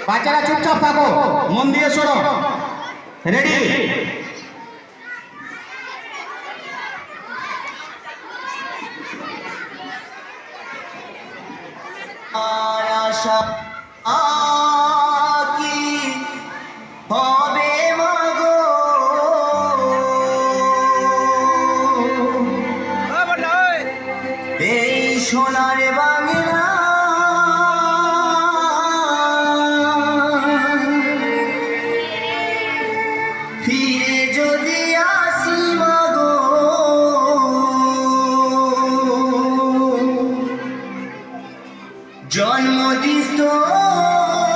বাচ্চারা চুপচাপ থাকো, মন দিয়ে শোনো। রেডি? আশা কি হবে মাগো, এই সোনার বাংলা ফিরে যদি আসি মাগো, জন্মদিষ্ট গর্ভে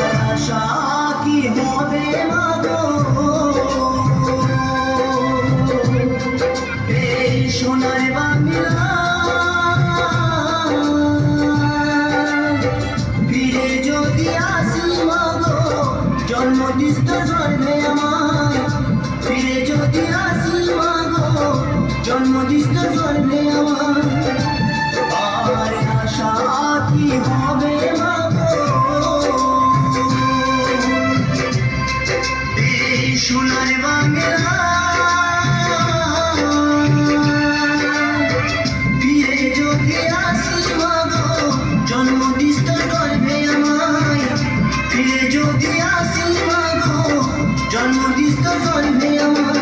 আমার আশা কি হবে মাগো, এই সোনার বাংলা ফিরে যদি আসি মাগো, জন্মদিষ্ট গর্ভে আমার ফিরে যদি আসি মাগো, জন্মদিষ্ট গর্ভে আমার আর আশা কি হবে মাগো, এই সোনার বাংলা ফিরে যদি আসি মাগো, জন্মদিষ্ট গর্ভে আমায় ফিরে যদি আসি মাগো, জন্মদিষ্ট গর্ভে আমায়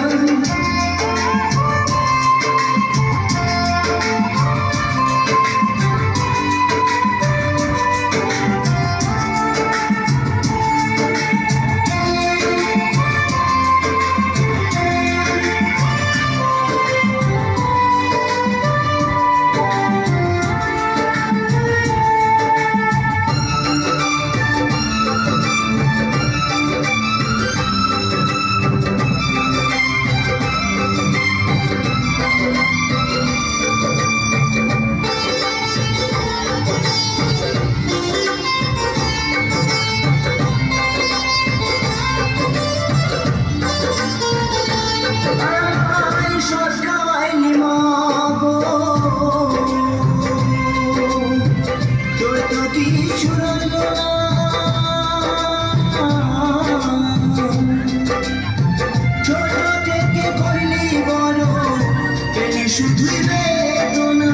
শুধুই বেদনা,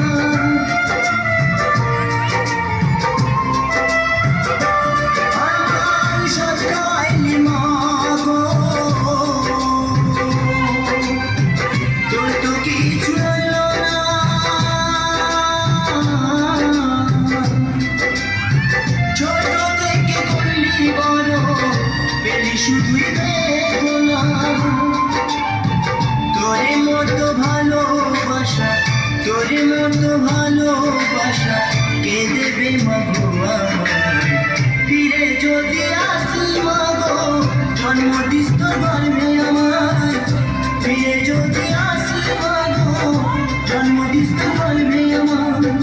সকাইলি মাগো তোর তো কিছু রইলো না, ছোট থেকে করলি বড় পেলি শুধুই বেদনা, তোর মতো ভালোবাসা তোর মতো ভালোবাসা কে দেবে মাগো আমায়, ফিরে যদি আসি মাগো, জন্মদিষ্ট গর্ভে আমায় ফিরে যদি আসি মাগো, জন্মদিষ্ট গর্ভে আমায়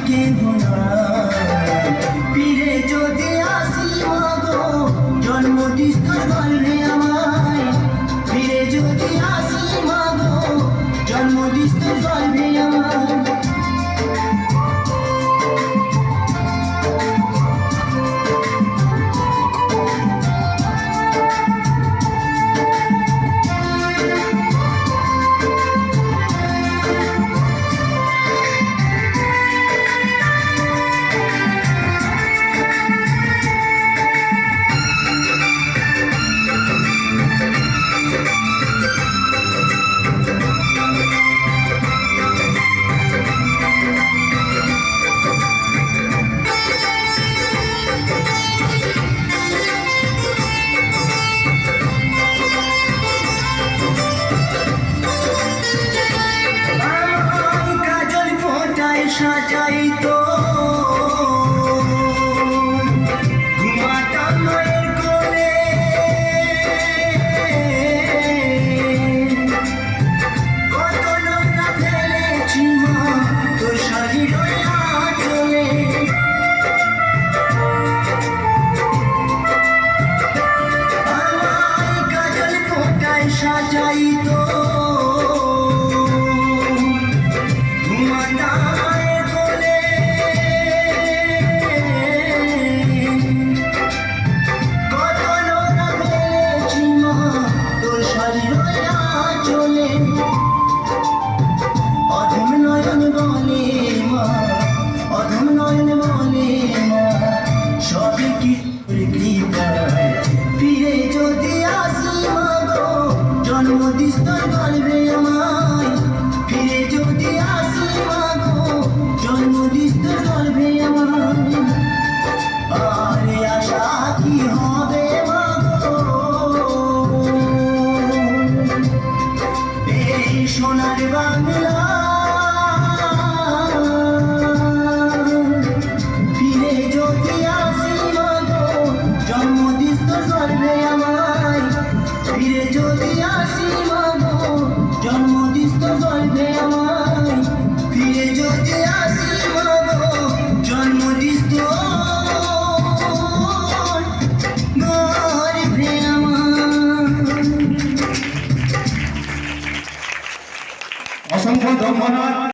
কেহ নাই। ফিরে যদি আসি মাগো জন্মদিষ্ট গর্ভে আমায়, ফিরে যদি আসি মাগো জন্মদিষ্ট গর্ভে আমায়। কাজল ফোঁটায় সাজাইতো ঘুমাতাম মায়ের কোলে, কত নোংরা ফেলেছি মা তোর শরীর আঁচলে। আমায় কাজল ফোঁটায় সাজাইতো অধম নয়ন বলে মা, অধম নয়ন বলে মা, সবই কি তোর কৃপায়। ফিরে যদি আসি মাগো জন্মদিষ্ট গর্ভে আমায়, ফিরে যদি আসি মাগো জন্মদিষ্ট গর্ভে আমায়। আর আশা কি হবে মাগো এই সোনার বাংলা, ফিরে যদি আসি মাগো জন্মদিষ্ট গর্ভে আমায়, ফিরে যদি আসি মাগো জন্মদিষ্ট গর্ভে আমায়, ফিরে যদি আসি মাগো জন্মদিষ্ট গর্ভে আমায়। অসংখ্য ধন্যবাদ।